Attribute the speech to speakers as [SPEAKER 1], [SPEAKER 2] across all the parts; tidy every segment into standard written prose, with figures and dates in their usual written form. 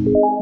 [SPEAKER 1] So,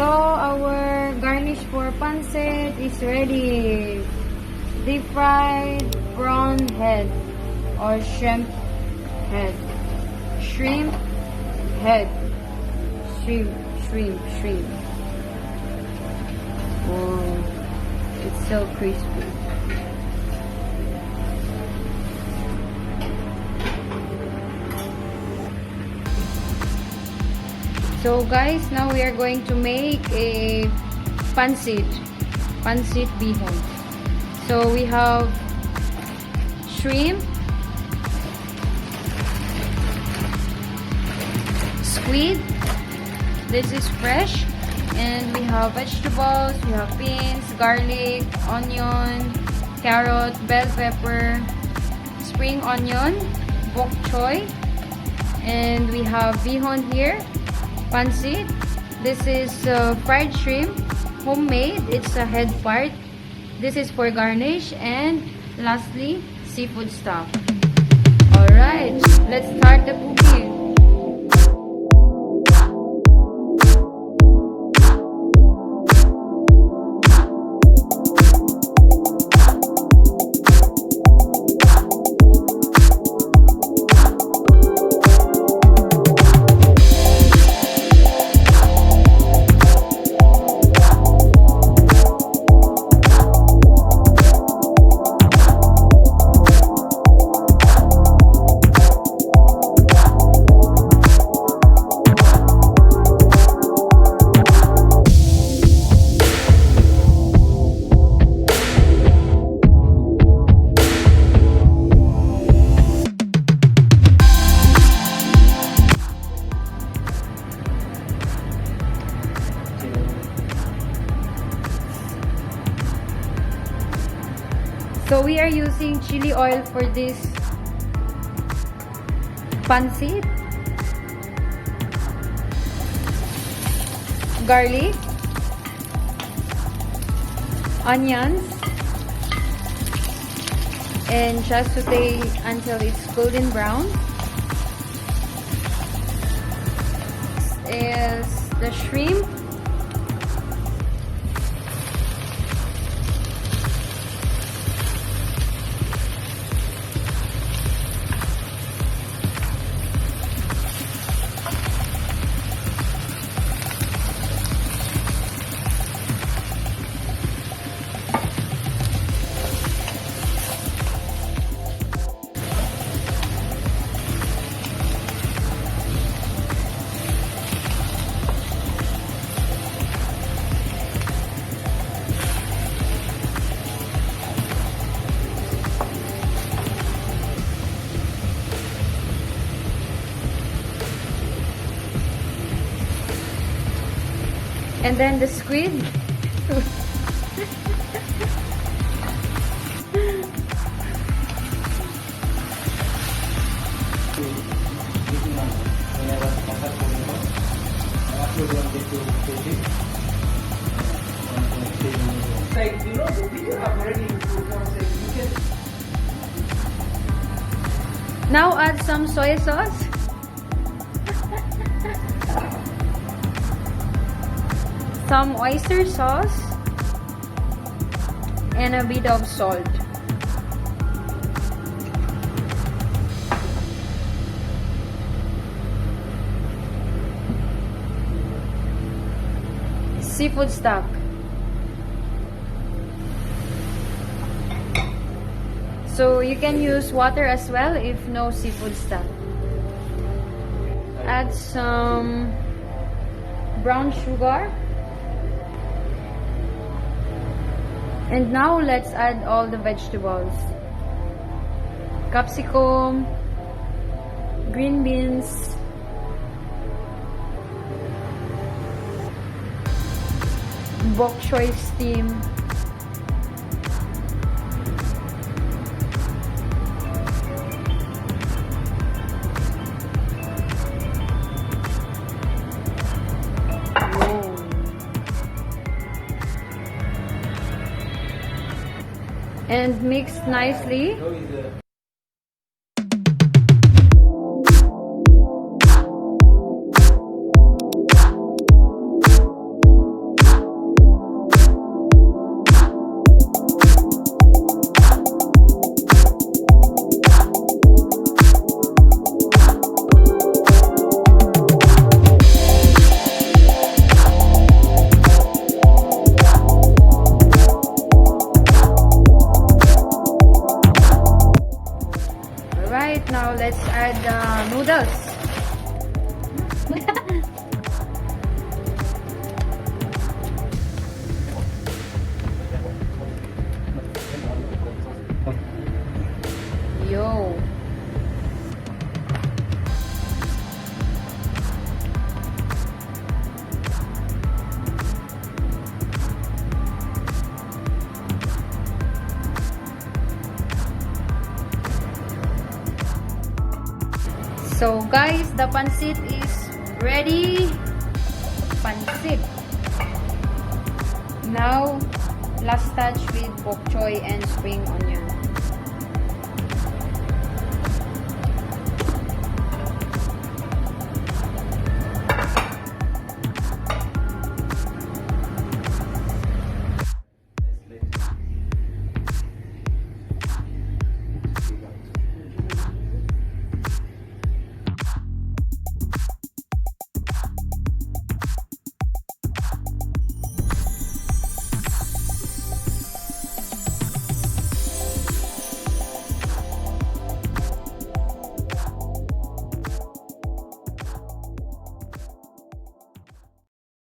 [SPEAKER 1] our garnish for pancit is ready. Deep fried prawn head or shrimp head. Shrimp head. Shrimp. Oh, it's so crispy. So guys, now we are going to make a Pancit Bihon. So we have shrimp, squid, this is fresh, and we have vegetables, we have beans, garlic, onion, carrot, bell pepper, spring onion, bok choy, and we have bihon here. Pancit. This is fried shrimp, homemade. It's a head part. This is for garnish. And lastly, seafood stuff. Alright, let's start the cooking. So we are using chili oil for this pancit. Garlic, onions, and just saute until it's golden brown. Is the shrimp, and then the squid. Now add some soy sauce. Some oyster sauce and a bit of salt. Seafood stock. So you can use water as well if no seafood stock. Add some brown sugar. And now let's add all the vegetables. Capsicum, green beans, bok choy steam, and mix nicely. Right, now let's add noodles. Yo. So guys, the pancit is ready. Pancit. Now, last touch with bok choy and spring onion.